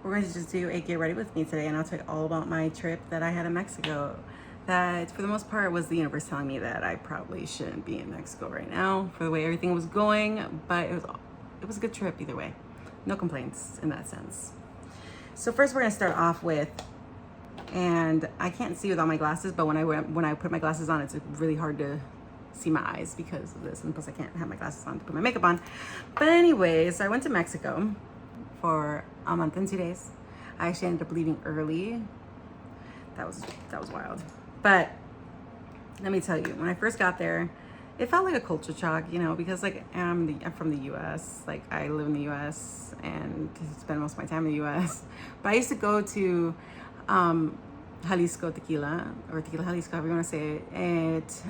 we're going to just do a get ready with me today, and I'll tell you all about my trip that I had in Mexico. That for the most part was the universe telling me that I probably shouldn't be in Mexico right now for the way everything was going, but it was a good trip either way. No complaints in that sense. So first we're gonna start off with, and I can't see without my glasses, but when I put my glasses on, it's really hard to see my eyes because of this, and plus I can't have my glasses on to put my makeup on. But anyways, I went to Mexico for a month and 2 days. I actually ended up leaving early. That was wild. But let me tell you, when I first got there, it felt like a culture shock, you know, because like I'm from the U.S. Like I live in the U.S. and spend most of my time in the U.S. But I used to go to Jalisco Tequila, or Tequila Jalisco, however you want to say it,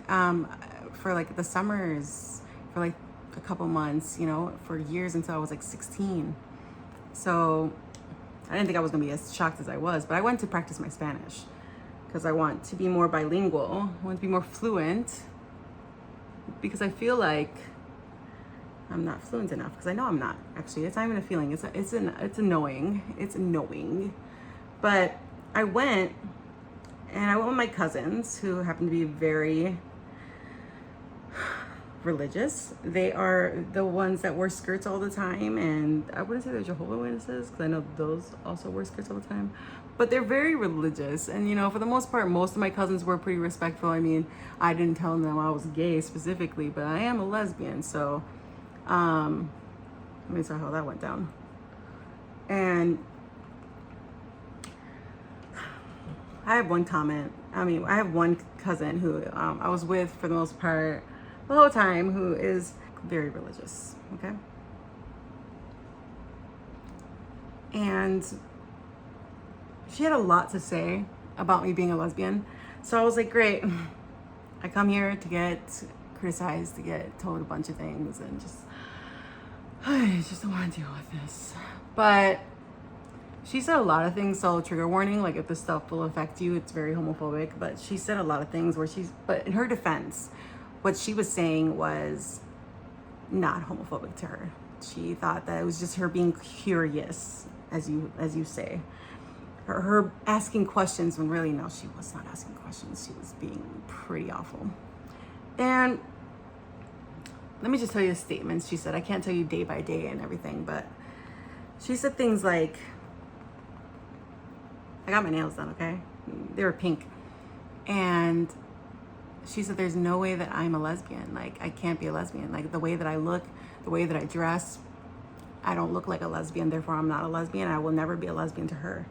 for like the summers, for like a couple months, you know, for years until I was like 16. So I didn't think I was gonna be as shocked as I was, but I went to practice my Spanish because I want to be more bilingual. I want to be more fluent because I feel like I'm not fluent enough, because I know I'm not. Actually, it's not even a feeling. It's annoying. It's annoying. But I went with my cousins, who happen to be very religious. They are the ones that wear skirts all the time, and I wouldn't say they're Jehovah's Witnesses because I know those also wear skirts all the time, but they're very religious. And you know, for the most part, most of my cousins were pretty respectful. I mean, I didn't tell them I was gay specifically, but I am a lesbian, so let me tell you how that went down. And I have one comment. I mean, I have one cousin who I was with for the most part the whole time, who is very religious, okay? And she had a lot to say about me being a lesbian. So I was like, great. I come here to get criticized, to get told a bunch of things, and I just don't want to deal with this. But she said a lot of things, so trigger warning, like if this stuff will affect you, it's very homophobic. But she said a lot of things but in her defense, what she was saying was not homophobic to her. She thought that it was just her being curious, as you say. Her asking questions, when really, no, she was not asking questions. She was being pretty awful. And let me just tell you the statements she said. I can't tell you day by day and everything, but she said things like, I got my nails done, okay? They were pink. And she said, there's no way that I'm a lesbian. Like, I can't be a lesbian. Like, the way that I look, the way that I dress, I don't look like a lesbian, therefore I'm not a lesbian. I will never be a lesbian to her.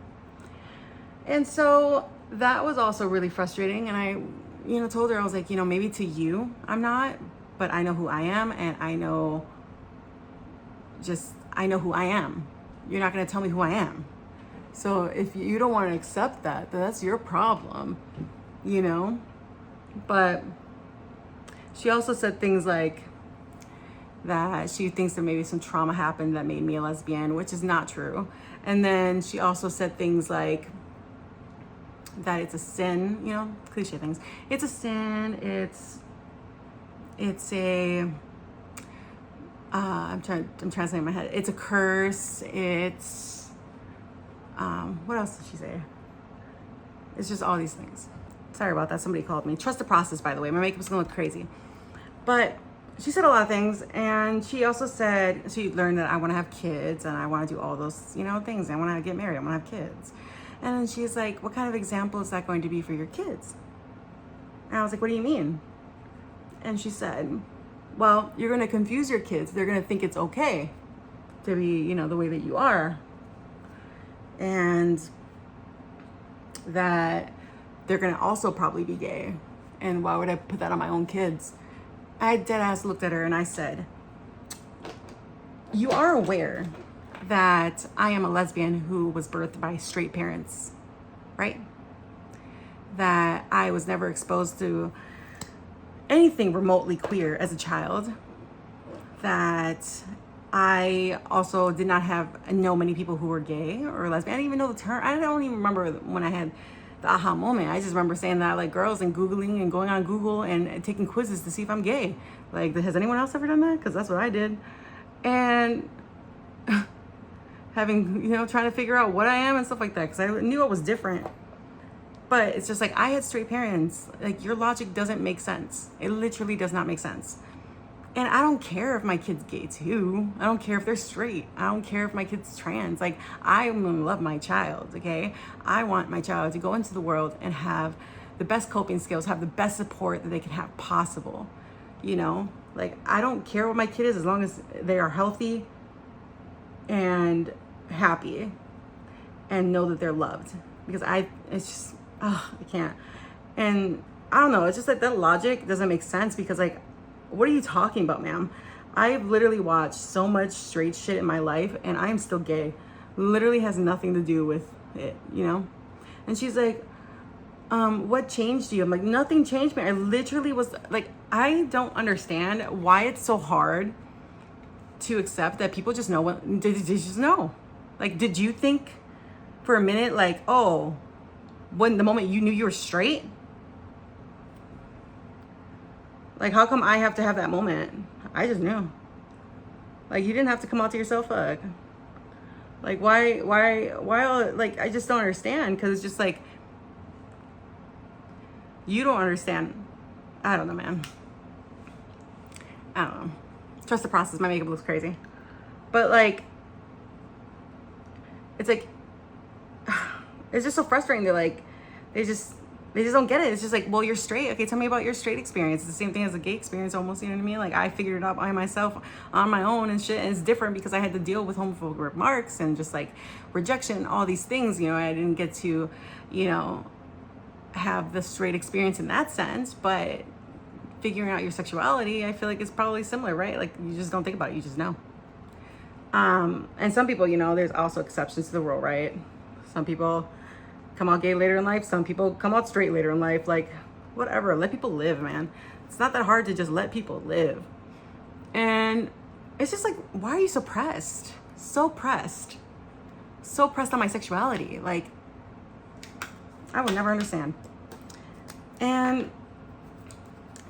And so that was also really frustrating. And I, you know, told her, I was like, you know, maybe to you I'm not, but I know who I am, and I know who I am. You're not gonna tell me who I am. So if you don't want to accept that, then that's your problem, you know? But she also said things like that she thinks that maybe some trauma happened that made me a lesbian, which is not true. And then she also said things like that it's a sin, you know, cliche things. It's a sin, it's a, I'm trying to say in my head, it's a curse, it's, what else did she say? It's just all these things. Sorry about that, somebody called me. Trust the process, by the way. My makeup's gonna look crazy. But she said a lot of things, and she also said she learned that I wanna have kids, and I wanna do all those, you know, things. I wanna get married, I wanna have kids. And then she's like, what kind of example is that going to be for your kids? And I was like, what do you mean? And she said, well, you're gonna confuse your kids. They're gonna think it's okay to be, you know, the way that you are. And that they're gonna also probably be gay. And why would I put that on my own kids? I dead ass looked at her and I said, you are aware that I am a lesbian who was birthed by straight parents, right? That I was never exposed to anything remotely queer as a child. That I also did not know many people who were gay or lesbian. I didn't even know the term. I don't even remember when I had the aha moment. I just remember saying that like girls and Googling and going on Google and taking quizzes to see if I'm gay. Like, has anyone else ever done that? Because that's what I did. And having, you know, trying to figure out what I am and stuff like that, because I knew I was different. But it's just like, I had straight parents. Like, your logic doesn't make sense. It literally does not make sense. And I don't care if my kid's gay too. I don't care if they're straight. I don't care if my kid's trans. Like, I love my child, okay? I want my child to go into the world and have the best coping skills, have the best support that they can have possible, you know? Like, I don't care what my kid is as long as they are healthy and happy and know that they're loved. Because it's just, I can't. And I don't know, it's just like that logic doesn't make sense, because like, what are you talking about, ma'am? I've literally watched so much straight shit in my life and I'm still gay. Literally has nothing to do with it, you know? And she's like, what changed you? I'm like, nothing changed me. I literally was like, I don't understand why it's so hard to accept that people just know what, they just know. Like, did you think for a minute, like, oh, when the moment you knew you were straight? Like, how come I have to have that moment? I just knew. Like, you didn't have to come out to yourself, fuck. Like, why, like, I just don't understand, because it's just like, you don't understand. I don't know, man. I don't know. Trust the process. My makeup looks crazy. But, like, it's like, it's just so frustrating. They're like, they just don't get it. It's just like, well, you're straight. Okay, tell me about your straight experience. It's the same thing as a gay experience almost, you know what I mean? Like, I figured it out by myself on my own and shit. And it's different because I had to deal with homophobic remarks and just like rejection, all these things, you know. I didn't get to, you know, have the straight experience in that sense, but figuring out your sexuality, I feel like it's probably similar, right? Like, you just don't think about it, you just know. And some people, you know, there's also exceptions to the rule, right? Some people come out gay later in life. Some people come out straight later in life. Like, whatever. Let people live, man. It's not that hard to just let people live. And it's just like, why are you so pressed? So pressed. So pressed on my sexuality. Like, I would never understand. And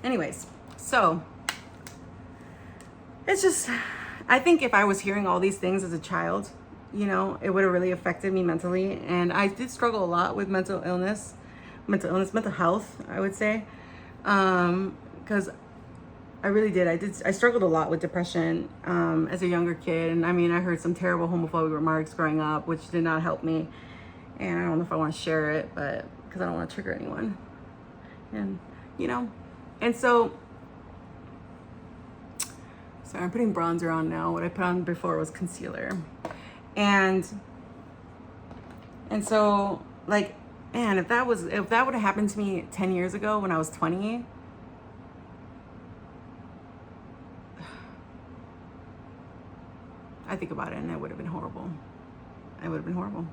anyways, so it's just, I think if I was hearing all these things as a child, you know, it would have really affected me mentally. And I did struggle a lot with mental health, I would say. Because I really did. I struggled a lot with depression as a younger kid. And I mean, I heard some terrible homophobic remarks growing up, which did not help me. And I don't know if I want to share it, but because I don't want to trigger anyone. And, you know, and so, sorry, I'm putting bronzer on now. What I put on before was concealer. And so, like, man, if that would have happened to me 10 years ago when I was 20, I think about it and it would have been horrible. It would have been horrible.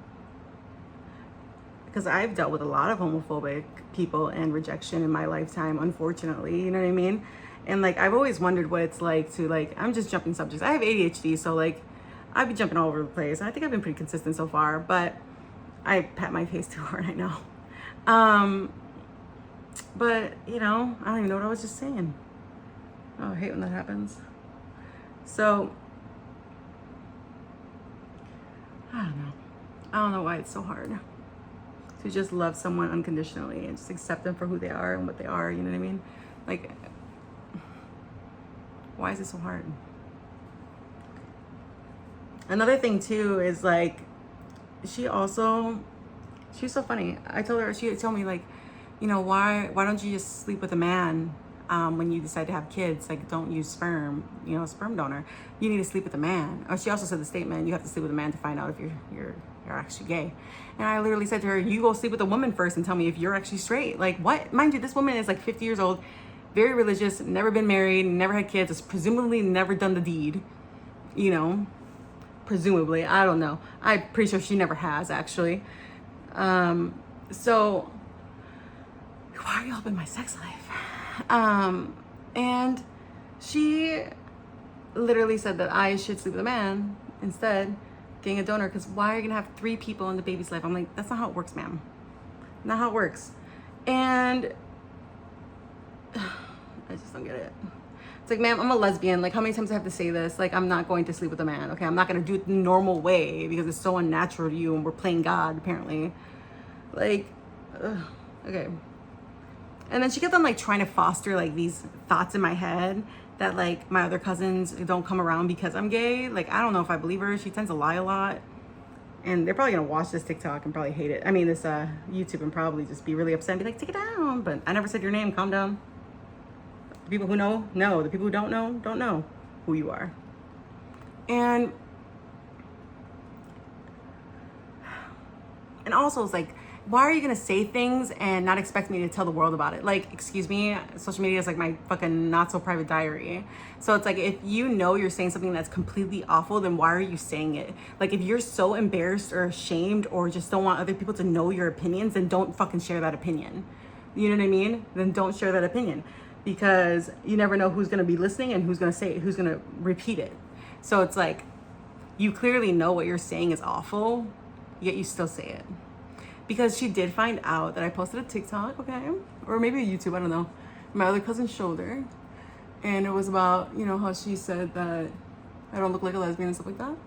Because I've dealt with a lot of homophobic people and rejection in my lifetime, unfortunately, you know what I mean? And like, I've always wondered what it's like to, like, I'm just jumping subjects. I have ADHD, so like, I'd be jumping all over the place. I think I've been pretty consistent so far, but I pat my face too hard, I know. But, you know, I don't even know what I was just saying. Oh, I hate when that happens. So, I don't know. I don't know why it's so hard to just love someone unconditionally and just accept them for who they are and what they are, you know what I mean? Like, why is it so hard? Another thing too is like, she's so funny. I told her, she told me like, you know, why don't you just sleep with a man when you decide to have kids? Like, don't use sperm, you know, sperm donor. You need to sleep with a man. Or she also said the statement, you have to sleep with a man to find out if you're actually gay. And I literally said to her, you go sleep with a woman first and tell me if you're actually straight. Like, what? Mind you, this woman is like 50 years old, very religious, never been married, never had kids, has presumably never done the deed, you know. Presumably, I don't know. I'm pretty sure she never has, actually. So why are you up in my sex life? And she literally said that I should sleep with a man instead, getting a donor, because why are you gonna have 3 people in the baby's life? I'm like, that's not how it works, ma'am. Not how it works. And I just don't get it. It's like, ma'am, I'm a lesbian. Like, how many times I have to say this? Like, I'm not going to sleep with a man. Okay, I'm not going to do it the normal way because it's so unnatural to you and we're playing God, apparently. Like, okay. And then she kept on like trying to foster like these thoughts in my head that like my other cousins don't come around because I'm gay. Like, I don't know if I believe her. She tends to lie a lot. And they're probably gonna watch this TikTok and probably hate it. I mean, this YouTube, and probably just be really upset and be like, take it down. But I never said your name, calm down. The people who know, know. The people who don't know who you are. And also it's like, why are you gonna say things and not expect me to tell the world about it? Like, excuse me, social media is like my fucking not so private diary. So it's like, if you know you're saying something that's completely awful, then why are you saying it? Like, if you're so embarrassed or ashamed or just don't want other people to know your opinions, then don't fucking share that opinion. You know what I mean? Then don't share that opinion, because you never know who's gonna be listening and who's gonna say it, who's gonna repeat it. So it's like, you clearly know what you're saying is awful, yet you still say it. Because she did find out that I posted a TikTok, okay? Or maybe a YouTube, I don't know. My other cousin showed her. And it was about, you know, how she said that I don't look like a lesbian and stuff like that.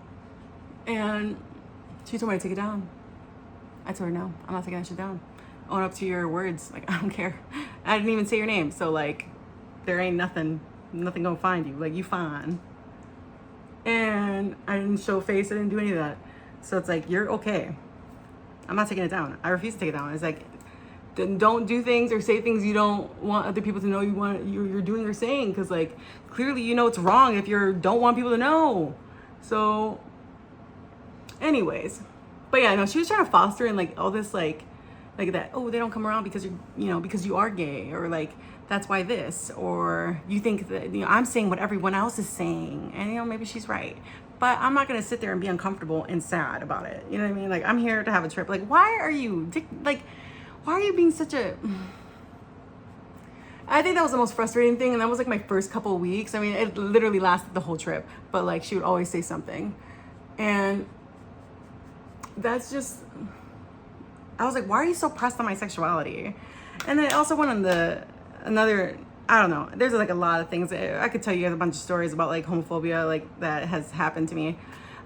And she told me to take it down. I told her, no, I'm not taking that shit down. Own up to your words. Like, I don't care. I didn't even say your name. So, like, there ain't nothing gonna find you. Like, you fine. And I didn't show face. I didn't do any of that. So it's like, you're okay. I'm not taking it down. I refuse to take it down. It's like, then don't do things or say things you don't want other people to know you're doing or saying, because like clearly you know it's wrong if you don't want people to know. So, anyways, but yeah, no, she was trying to foster and like all this like that. Oh, they don't come around because because you are gay, or like that's why this, or you think that I'm saying what everyone else is saying, and maybe she's right. But I'm not gonna sit there and be uncomfortable and sad about it. You know what I mean? Like, I'm here to have a trip. Like, why are you being such a... I think that was the most frustrating thing, and that was like my first couple of weeks. I mean, it literally lasted the whole trip, but like she would always say something. And that's just... I was like, why are you so pressed on my sexuality? And then I also went on another... I don't know. There's like a lot of things. I could tell you guys a bunch of stories about like homophobia like that has happened to me.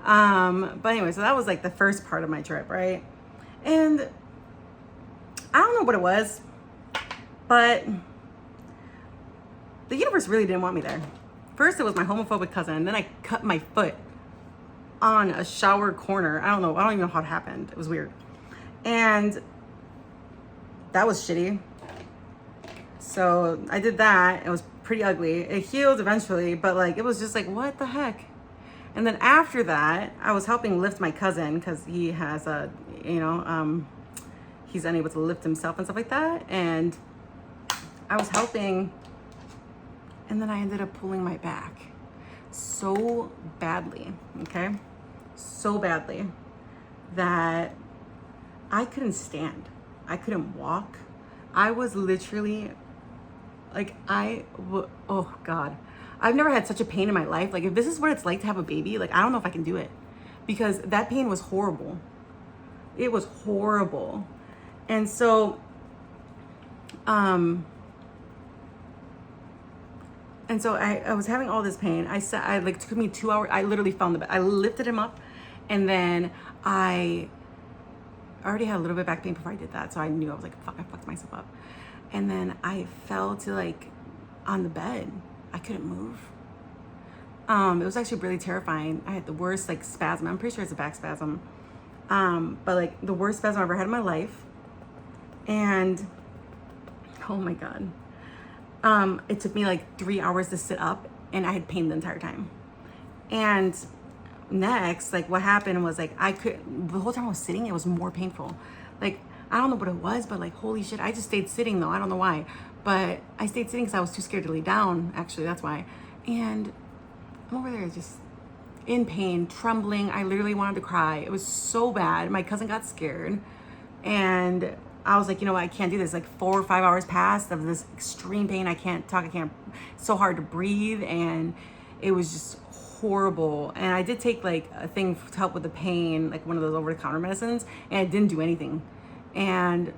But anyway, so that was like the first part of my trip, right? And I don't know what it was, but the universe really didn't want me there. First, it was my homophobic cousin, and then I cut my foot on a shower corner. I don't even know how it happened. It was weird. And that was shitty. So I did that. It was pretty ugly. It healed eventually, but like it was just like, what the heck? And then after that, I was helping lift my cousin because he has he's unable to lift himself and stuff like that. And I was helping, and then I ended up pulling my back so badly, okay? So badly that I couldn't stand. I couldn't walk. I was literally like, oh God. I've never had such a pain in my life. Like, if this is what it's like to have a baby, like, I don't know if I can do it, because that pain was horrible. It was horrible. And so, I was having all this pain. It took me 2 hours. I literally found the bed. I lifted him up, and then I already had a little bit of back pain before I did that. So I knew, I was like, fuck, I fucked myself up. And then I fell to like on the bed. I couldn't move. It was actually really terrifying. I had the worst like spasm. I'm pretty sure it's a back spasm. But like the worst spasm I've ever had in my life. And oh my God. It took me like 3 hours to sit up, and I had pain the entire time. And next, like what happened was like the whole time I was sitting, it was more painful. Like, I don't know what it was, but like, holy shit, I just stayed sitting though. I don't know why, but I stayed sitting because I was too scared to lay down. Actually, that's why. And I'm over there just in pain, trembling. I literally wanted to cry. It was so bad. My cousin got scared, and I was like, you know what? I can't do this. Like 4 or 5 hours passed of this extreme pain. I can't talk. It's so hard to breathe. And it was just horrible. And I did take like a thing to help with the pain, like one of those over-the-counter medicines, and it didn't do anything. And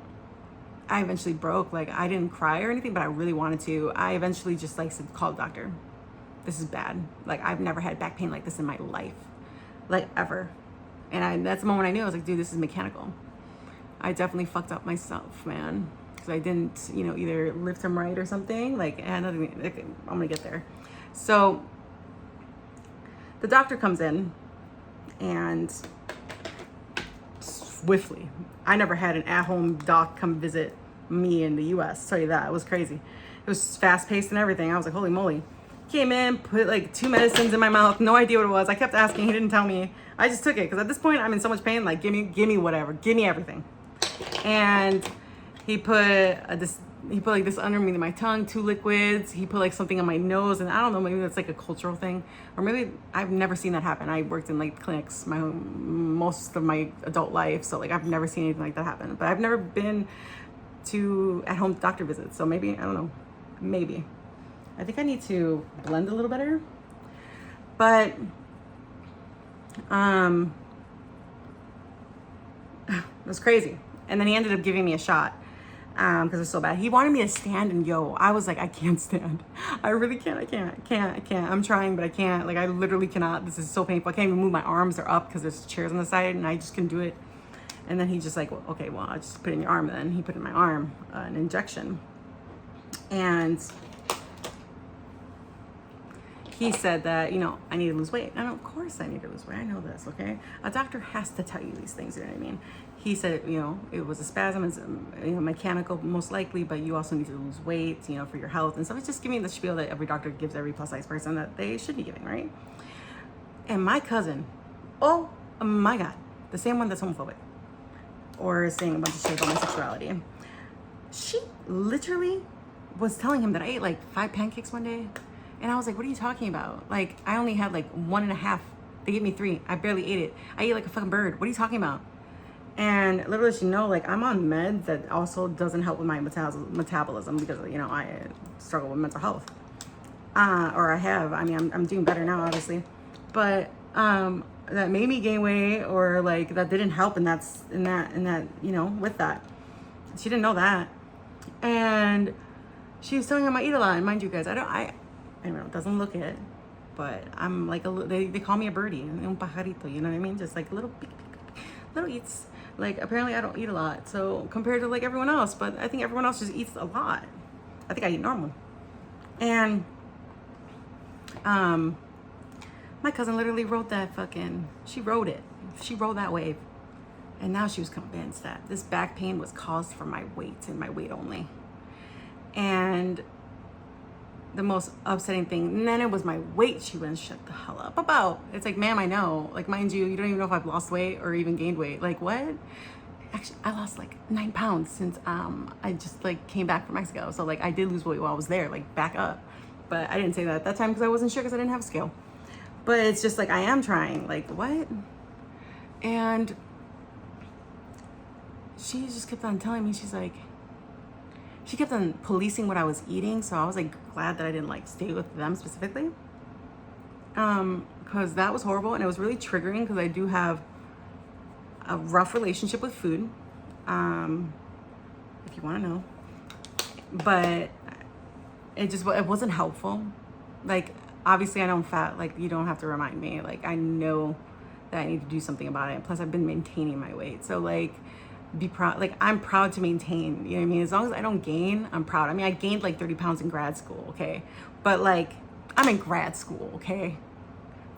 I eventually broke. Like, I didn't cry or anything, but I really wanted to. I eventually just like said, call the doctor. this is bad. Like, I've never had back pain like this in my life, like ever. And that's the moment I knew. I was like, dude, this is mechanical. I definitely fucked up myself, man. Because I didn't, either lift him right or something. And I'm gonna get there. So the doctor comes in, and swiftly, I never had an at-home doc come visit me in the US, tell you that. It was crazy. It was fast-paced and everything. I was like, holy moly. Came in, put like 2 medicines in my mouth, no idea what it was. I kept asking, he didn't tell me. I just took it, because at this point I'm in so much pain, like, give me whatever, give me everything. And he put like this under me, my tongue, 2 liquids. He put like something on my nose, and I don't know, maybe that's like a cultural thing, or maybe I've never seen that happen. I worked in like clinics most of my adult life, so like I've never seen anything like that happen. But I've never been to at-home doctor visits, so maybe, I don't know, maybe. I think I need to blend a little better, but it was crazy. And then he ended up giving me a shot because it was so bad. He wanted me to stand, and I was like, I can't stand. I really can't. I can't. I'm trying, but I can't. Like, I literally cannot. This is so painful. I can't even move my arms. They're up because there's chairs on the side, and I just couldn't do it. And then he just like, well, okay, well, I'll just put it in your arm. And then he put in my arm an injection. And he said that, I need to lose weight. And of course I need to lose weight. I know this, okay? A doctor has to tell you these things, you know what I mean? He said, it was a spasm, it's mechanical most likely, but you also need to lose weight, for your health and stuff. It's just giving the spiel that every doctor gives every plus size person that they should be giving, right? And my cousin, oh my God, the same one that's homophobic or saying a bunch of shit about my sexuality, she literally was telling him that I ate like 5 pancakes one day. And I was like, what are you talking about? Like, I only had like 1.5. They gave me 3. I barely ate it. I ate like a fucking bird. What are you talking about? And little did she know, like, I'm on meds that also doesn't help with my metabolism because, I struggle with mental health. Or I have. I mean, I'm doing better now, obviously. But that made me gain weight, or like that didn't help, and that, with that. She didn't know that. And she was telling him I eat a lot. And mind you guys, I don't know, it doesn't look it, but I'm like they call me a birdie, un pajarito, you know what I mean? Just like little eats. Like, apparently I don't eat a lot, so compared to like everyone else, but I think everyone else just eats a lot. I think I eat normal. And my cousin literally wrote that she wrote that wave. And now she was convinced that this back pain was caused from my weight and my weight only. And the most upsetting thing, and then it was my weight she wouldn't shut the hell up about. It's like, ma'am, I know. Like, mind you don't even know if I've lost weight or even gained weight. Like, what? Actually, I lost like 9 pounds since I just like came back from Mexico. So like I did lose weight while I was there, like back up. But I didn't say that at that time because I wasn't sure, because I didn't have a scale. But it's just like, I am trying. Like, what? And she just kept on telling me, she kept on policing what I was eating, so I was like glad that I didn't like stay with them specifically, because that was horrible, and it was really triggering because I do have a rough relationship with food, if you want to know. But it wasn't helpful. Like, obviously I don't fat, like, you don't have to remind me. Like, I know that I need to do something about it. Plus I've been maintaining my weight, so like, be proud. Like, I'm proud to maintain, you know what I mean? As long as I don't gain, I'm proud. I mean, I gained like 30 pounds in grad school, okay? But like, I'm in grad school, okay?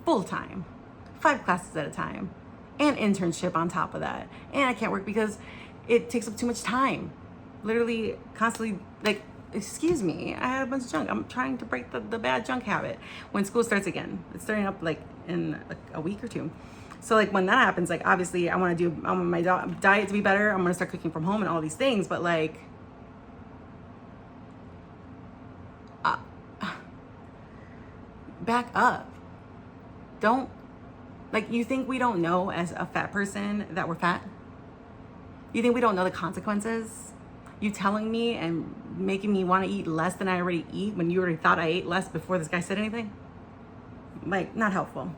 Full time, 5 classes at a time, and internship on top of that. And I can't work because it takes up too much time. Literally, constantly, like, excuse me, I had a bunch of junk. I'm trying to break the bad junk habit when school starts again. It's starting up like in a week or 2. So like, when that happens, like, obviously I want my diet to be better. I'm gonna start cooking from home and all these things, but like, back up. Don't, like, you think we don't know as a fat person that we're fat? You think we don't know the consequences? You telling me and making me want to eat less than I already eat when you already thought I ate less before this guy said anything? Like, not helpful.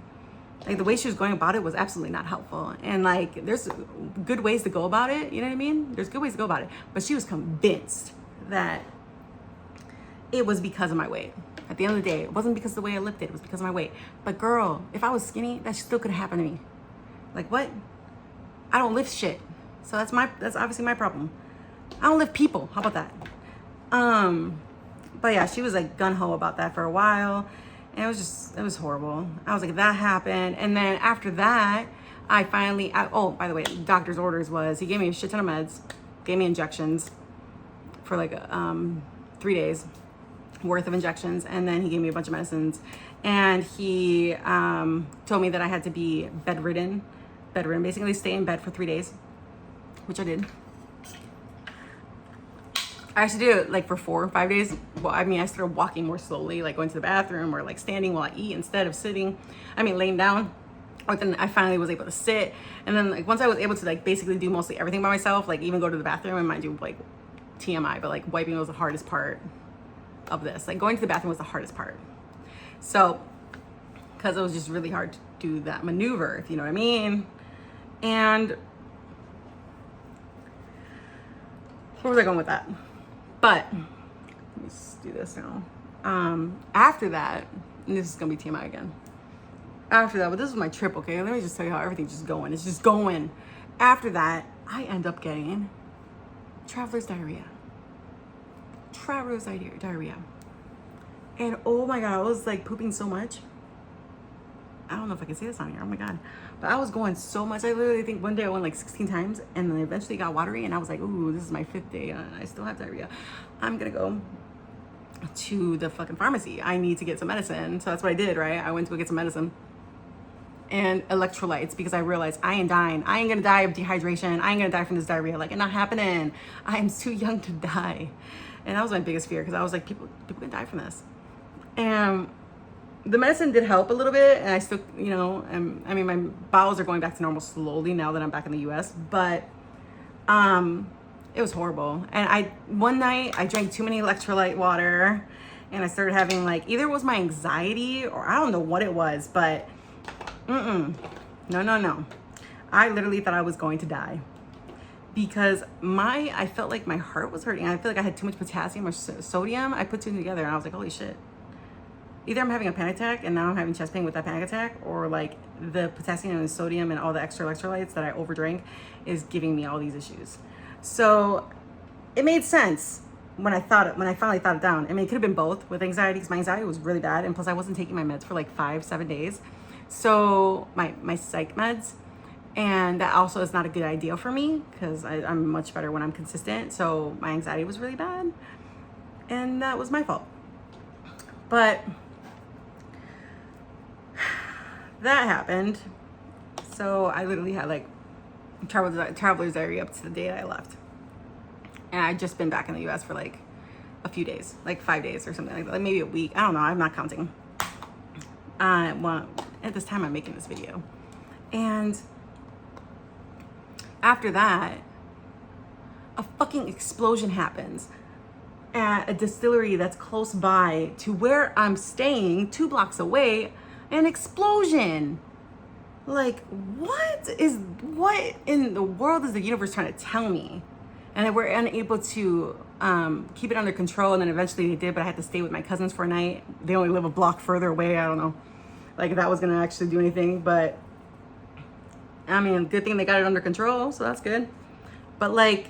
Like, the way she was going about it was absolutely not helpful. And like, there's good ways to go about it, you know what I mean? There's good ways to go about it. But she was convinced that it was because of my weight. At the end of the day, it wasn't because of the way I lifted, it was because of my weight. But girl, if I was skinny, that still could have happened to me. Like what? I don't lift shit. So that's obviously my problem. I don't lift people. How about that? But yeah, she was like gung-ho about that for a while. And it was horrible. I was like, that happened. And then after that, oh, by the way, the doctor's orders was, he gave me a shit ton of meds, gave me injections for like 3 days worth of injections. And then he gave me a bunch of medicines. And he told me that I had to be bedridden, basically stay in bed for 3 days, which I did. I actually did it like for 4 or 5 days. Well, I mean, I started walking more slowly, like going to the bathroom or like standing while I eat instead of laying down. But then I finally was able to sit. And then like once I was able to like basically do mostly everything by myself, like even go to the bathroom, and mind you, like TMI, but like wiping was the hardest part of this. Like going to the bathroom was the hardest part. So, because it was just really hard to do that maneuver, if you know what I mean. And where was I going with that? But let me just do this now. After that, and this is gonna be TMI again. After that, but this was my trip, okay? Let me just tell you how everything's just going. It's just going. After that, I end up getting traveler's diarrhea. And oh my God, I was like pooping so much. I don't know if I can say this on here. Oh my God. But I was going so much. I literally think one day I went like 16 times, and then eventually got watery, and I was like, ooh, this is my 5th day and I still have diarrhea. I'm gonna go to the fucking pharmacy. I need to get some medicine. So that's what I did, right? I went to go get some medicine and electrolytes, because I realized I ain't dying. I ain't gonna die of dehydration. I ain't gonna die from this diarrhea. Like, it's not happening. I am too young to die. And that was my biggest fear, because I was like, people can die from this. And the medicine did help a little bit, and I still, you know, I mean, my bowels are going back to normal slowly now that I'm back in the US, but it was horrible. And one night I drank too many electrolyte water, and I started having like, either it was my anxiety or I don't know what it was, but no. I literally thought I was going to die, because I felt like my heart was hurting. I feel like I had too much potassium or sodium. I put two together, and I was like, holy shit. Either I'm having a panic attack, and now I'm having chest pain with that panic attack, or like the potassium and the sodium and all the extra electrolytes that I overdrank is giving me all these issues. So it made sense when I finally thought it down. I mean, it could have been both with anxiety, because my anxiety was really bad, and plus I wasn't taking my meds for like 5-7 days. So my psych meds, and that also is not a good idea for me, because I'm much better when I'm consistent. So my anxiety was really bad, and that was my fault. But that happened. So I literally had like traveler's diarrhea up to the day I left. And I'd just been back in the US for like a few days, like 5 days or something like that, like maybe a week. I don't know, I'm not counting. Well, at this time I'm making this video. And after that, a fucking explosion happens at a distillery that's close by to where I'm staying, 2 blocks away. An explosion. Like, what in the world is the universe trying to tell me? And that we're unable to keep it under control. And then eventually they did, but I had to stay with my cousins for a night. They only live a block further away. I don't know, like, if that was gonna actually do anything, but I mean, good thing they got it under control, so that's good. But like,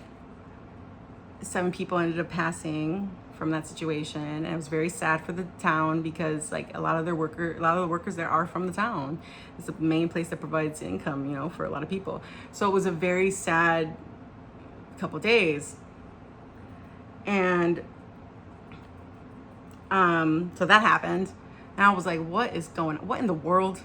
7 people ended up passing from that situation, and it was very sad for the town, because like a lot of the workers there are from the town. It's the main place that provides income, you know, for a lot of people. So it was a very sad couple days. And so that happened, and I was like, what in the world?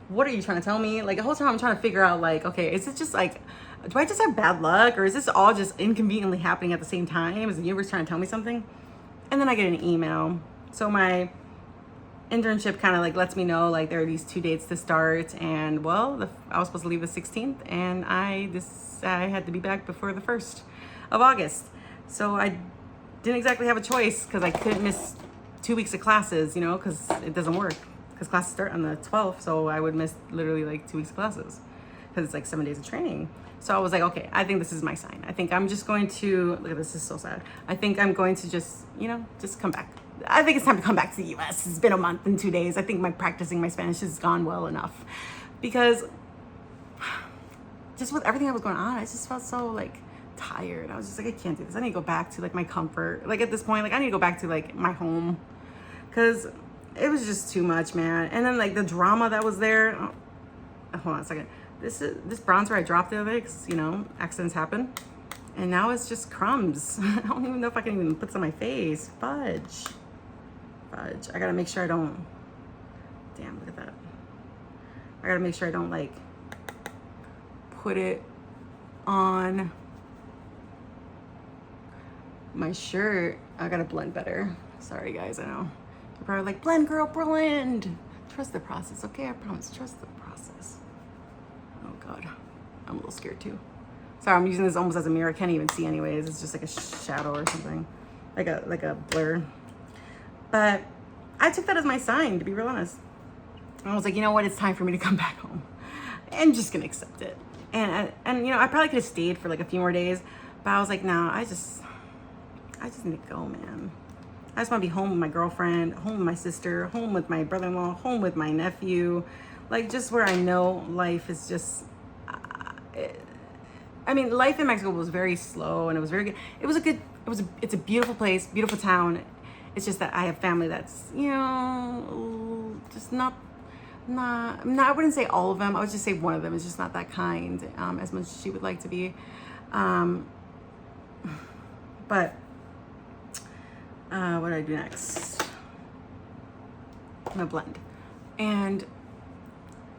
What are you trying to tell me? Like, the whole time I'm trying to figure out, like, okay, is it just like, do I just have bad luck, or is this all just inconveniently happening at the same time? Is the universe trying to tell me something? And then I get an email. So my internship kind of like lets me know, like, there are these 2 dates to start, and well, I was supposed to leave the 16th, and I had to be back before the 1st of August. So I didn't exactly have a choice, because I couldn't miss 2 weeks of classes, you know, because it doesn't work, because classes start on the 12th. So I would miss literally like 2 weeks of classes, because it's like 7 days of training. So I was like, okay, I think this is my sign. I think I'm just going to, look at this is so sad. I think I'm going to just, you know, just come back. I think it's time to come back to the US. It's been a month and 2 days. I think practicing my Spanish has gone well enough, because just with everything that was going on, I just felt so like tired. I was just like, I can't do this. I need to go back to like my comfort. Like at this point, like I need to go back to like my home, because it was just too much, man. And then like the drama that was there. Oh, hold on a second. This bronzer I dropped the other day, because you know, accidents happen. And now it's just crumbs. I don't even know if I can even put this on my face. Fudge. I gotta make sure I don't, damn, look at that. I gotta make sure I don't like put it on my shirt. I gotta blend better. Sorry guys, I know. You're probably like, blend girl, blend. Trust the process, okay? I promise, trust the process. Oh God, I'm a little scared too. Sorry, I'm using this almost as a mirror. I can't even see anyways. It's just like a shadow or something. Like a blur. But I took that as my sign, to be real honest. I was like, you know what? It's time for me to come back home. And just gonna accept it. And you know, I probably could have stayed for like a few more days, but I was like, no, I just need to go, man. I just want to be home with my girlfriend, home with my sister, home with my brother-in-law, home with my nephew. Like just where I know life is just, I mean, life in Mexico was very slow and it was very good. It's a beautiful place, beautiful town. It's just that I have family that's, you know, just not, I wouldn't say all of them. I would just say one of them is just not that kind, as much as she would like to be. But what do I do next? I'm gonna blend. And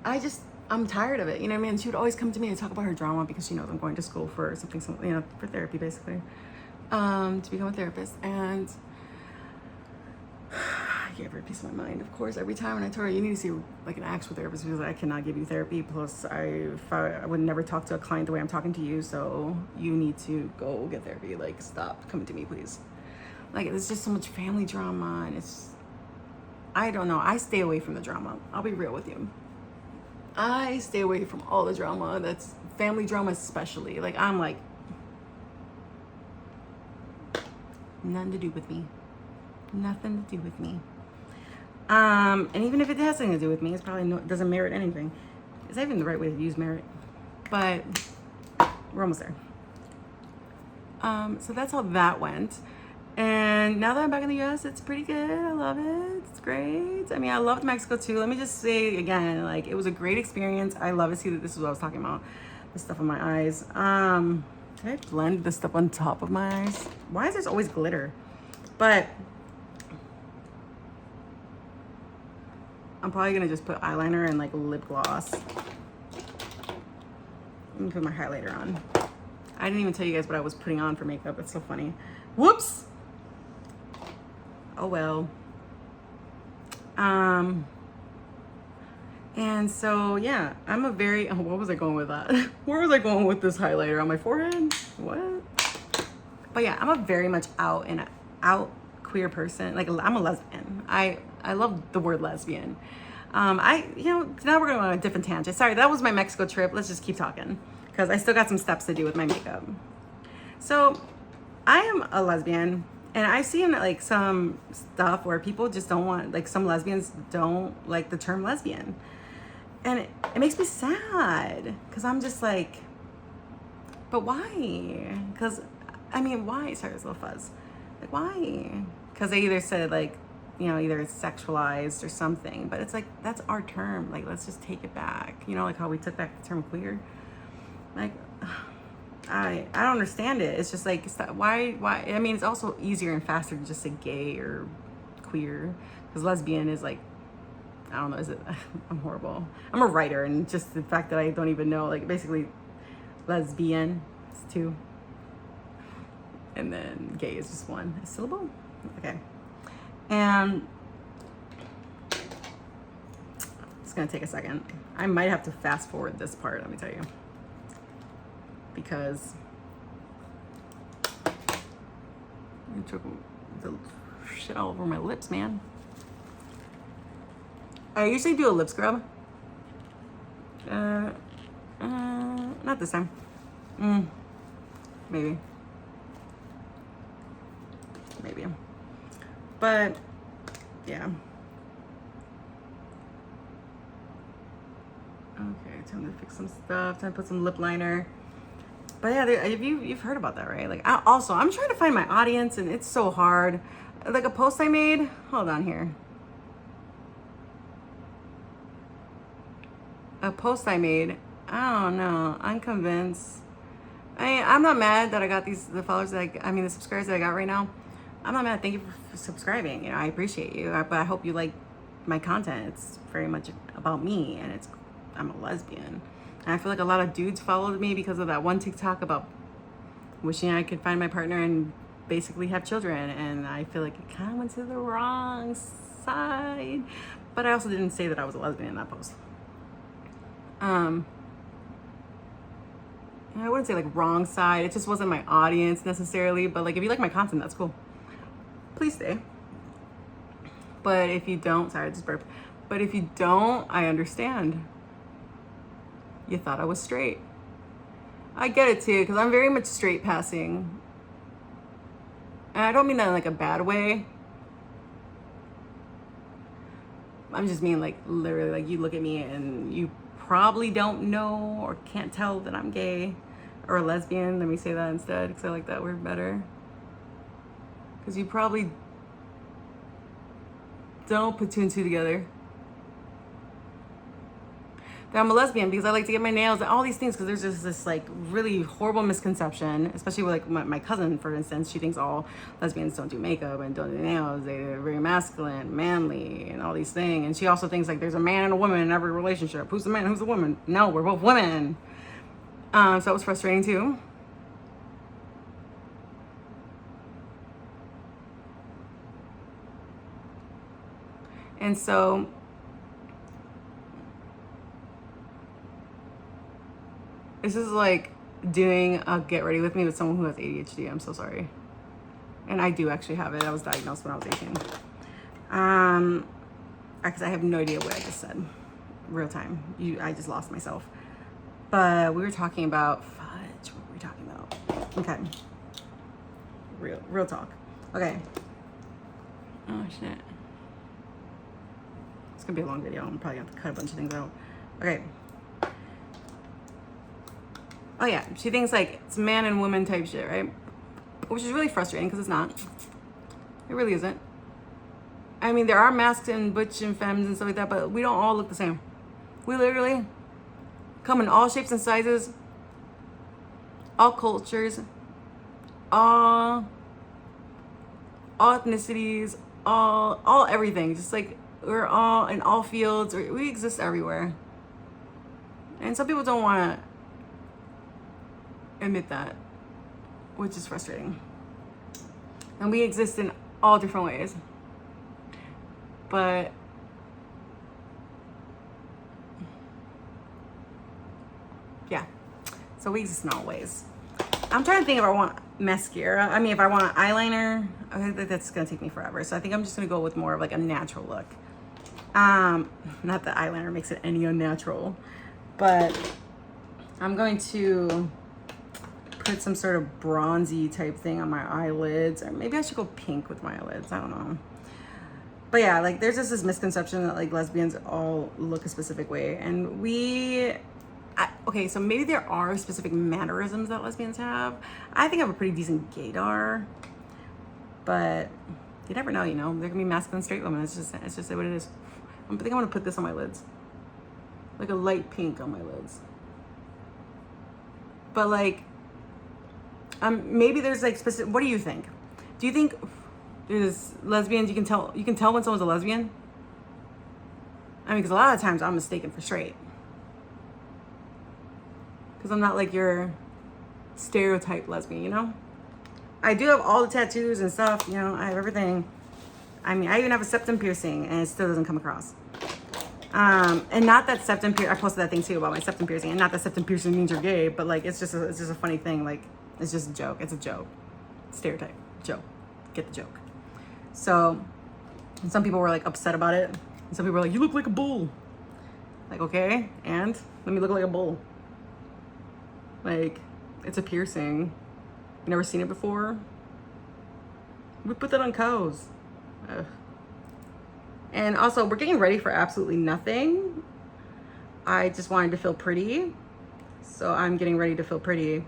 I'm tired of it. You know what I mean? She would always come to me and talk about her drama because she knows I'm going to school for something, you know, for therapy basically, to become a therapist. And I gave her a piece of my mind, of course, every time. And I told her, you need to see like an actual therapist because I cannot give you therapy. Plus, I would never talk to a client the way I'm talking to you. So you need to go get therapy. Like, stop coming to me, please. Like, there's just so much family drama, and I don't know. I stay away from the drama. I'll be real with you. I stay away from all the drama. That's family drama, especially. Like, I'm like, nothing to do with me. Nothing to do with me. And even if it has something to do with me, it's probably doesn't merit anything. Is that even the right way to use merit? But we're almost there. So that's how that went. And now that I'm back in the US, it's pretty good. I love it. It's great. I mean, I loved Mexico too. Let me just say again, like, it was a great experience. I love it. See, that this is what I was talking about. The stuff on my eyes. Did I blend the stuff on top of my eyes? Why is there always glitter? But I'm probably gonna just put eyeliner and like lip gloss. Let me put my highlighter on. I didn't even tell you guys what I was putting on for makeup. It's so funny. Whoops. Oh well. And so yeah, I'm a very, what was I going with that? Where was I going with this highlighter on my forehead? What? But yeah, I'm a very much out queer person. Like, I'm a lesbian. I love the word lesbian. You know, now we're going on a different tangent. Sorry, that was my Mexico trip. Let's just keep talking because I still got some steps to do with my makeup. So I am a lesbian, and I've seen like some stuff where people just don't want, like, some lesbians don't like the term lesbian. And it makes me sad because I'm just like, but why? Because, I mean, why? Sorry, there's a little fuzz. Like, why? Because they either said, like, you know, either it's sexualized or something. But it's like, that's our term. Like, let's just take it back. You know, like how we took back the term queer. Like, I don't understand it. It's just like, why? I mean, it's also easier and faster to just say gay or queer. Because lesbian is like, I don't know, is it? I'm horrible. I'm a writer, and just the fact that I don't even know, like, basically, lesbian is 2. And then gay is just 1 syllable. Okay. And it's gonna take a second. I might have to fast forward this part, let me tell you. Because I took the shit all over my lips, man. I usually do a lip scrub. Not this time. Maybe. But yeah. Okay, time to fix some stuff. Time to put some lip liner. But yeah, you've heard about that, right? Like, I'm trying to find my audience, and it's so hard. Like a post I made. Hold on here. A post I made. I don't know. I'm convinced. I'm not mad that I got the followers the subscribers that I got right now. I'm not mad. Thank you for subscribing. I appreciate you. But I hope you like my content. It's very much about me, and I'm a lesbian. And I feel like a lot of dudes followed me because of that one TikTok about wishing I could find my partner and basically have children. And I feel like it kind of went to the wrong side. But I also didn't say that I was a lesbian in that post. I wouldn't say like wrong side. It just wasn't my audience necessarily. But like if you like my content, that's cool. Please stay. But if you don't, sorry, I just burped. But if you don't, I understand. You thought I was straight. I get it too, because I'm very much straight passing. And I don't mean that in like a bad way. I'm just mean like literally like you look at me and you probably don't know or can't tell that I'm gay or a lesbian. Let me say that instead because I like that word better. Because you probably don't put 2 and 2 together. That I'm a lesbian because I like to get my nails and all these things because there's just this like really horrible misconception, especially with like my cousin, for instance. She thinks all lesbians don't do makeup and don't do nails. They're very masculine, manly, and all these things. And she also thinks like there's a man and a woman in every relationship. Who's the man? Who's the woman? No, we're both women. So it was frustrating too. And so this is like doing a get ready with me with someone who has ADHD. I'm so sorry. And I do actually have it. I was diagnosed when I was 18. Because I have no idea what I just said. Real time. I just lost myself. But we were talking about, fudge, what were we talking about? Okay. Real talk. Okay. Oh shit. It's gonna be a long video. I'm probably gonna have to cut a bunch of things out. Okay. Oh yeah, she thinks like it's man and woman type shit, right? Which is really frustrating because it's not. It really isn't. I mean, there are masks and butch and femmes and stuff like that, but we don't all look the same. We literally come in all shapes and sizes, all cultures, all ethnicities, all everything. Just like we're all in all fields. We exist everywhere. And some people don't want to admit that, which is frustrating. And we exist in all different ways. But yeah, so we exist in all ways. I'm trying to think if I want mascara. I mean, if I want eyeliner, that's gonna take me forever. So I think I'm just gonna go with more of like a natural look. Not that eyeliner makes it any unnatural, but I'm going to put some sort of bronzy type thing on my eyelids, or maybe I should go pink with my eyelids. I don't know. But yeah, like there's just this misconception that like lesbians all look a specific way, and okay, so maybe there are specific mannerisms that lesbians have. I think I have a pretty decent gaydar, but you never know, you know. There can be masculine straight women. It's just what it is. I think I'm gonna put this on my lids, like a light pink on my lids. But like, maybe there's like specific. What do you think? Do you think there's lesbians you can tell when someone's a lesbian? I mean, because a lot of times I'm mistaken for straight. Because I'm not like your stereotype lesbian, you know? I do have all the tattoos and stuff, you know, I have everything. I mean, I even have a septum piercing and it still doesn't come across. And not that septum piercing, I posted that thing too about my septum piercing, and not that septum piercing means you're gay, but like, it's just a funny thing. Like, it's just a joke. It's a joke. Stereotype. Joke. Get the joke. So, and some people were like upset about it. And some people were like, you look like a bull. Like, okay, and let me look like a bull. Like, it's a piercing. You never seen it before? We put that on cows. Ugh. And also, we're getting ready for absolutely nothing. I just wanted to feel pretty. So I'm getting ready to feel pretty.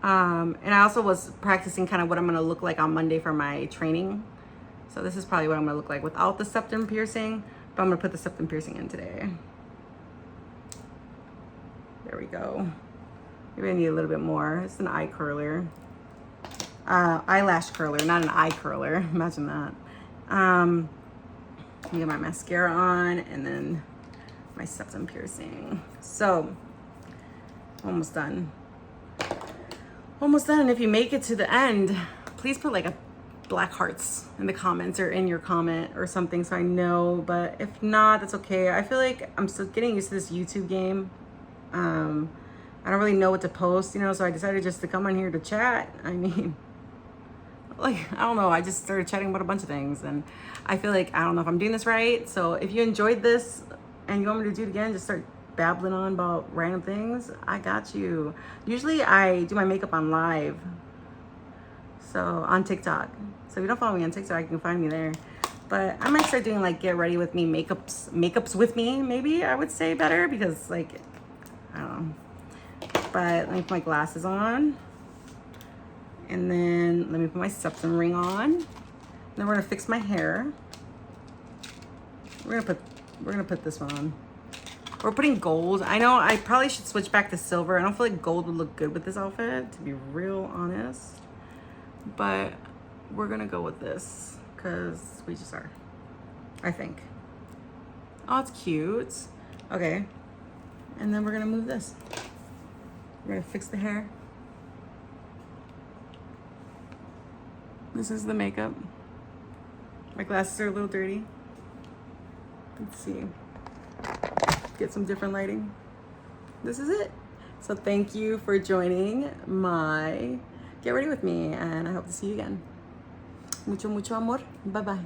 And I also was practicing kind of what I'm gonna look like on Monday for my training. So this is probably what I'm gonna look like without the septum piercing, but I'm gonna put the septum piercing in today. There we go. Maybe I need a little bit more. It's an eye curler. Eyelash curler, not an eye curler. Imagine that. Let me get my mascara on and then my septum piercing. So, almost done. Almost done. And if you make it to the end, please put like a black hearts in the comments or in your comment or something so I know. But if not, that's okay. I feel like I'm still getting used to this YouTube game. I don't really know what to post, you know, so I decided just to come on here to chat. I mean, like, I don't know. I just started chatting about a bunch of things and I feel like, I don't know if I'm doing this right. So if you enjoyed this and you want me to do it again, just start babbling on about random things. I got you. Usually I do my makeup on live. So on TikTok. So if you don't follow me on TikTok, you can find me there. But I might start doing like get ready with me makeups with me, maybe I would say better because like, I don't know. But let me put my glasses on. And then let me put my septum ring on. Then we're gonna fix my hair. We're gonna put this one on. We're putting gold. I know I probably should switch back to silver. I don't feel like gold would look good with this outfit, to be real honest. But we're gonna go with this because we just are, I think. Oh, it's cute. Okay. And then we're gonna move this. We're gonna fix the hair. This is the makeup. My glasses are a little dirty. Let's see. Get some different lighting. This is it. So thank you for joining my Get Ready With Me, and I hope to see you again. Mucho, mucho amor. Bye-bye.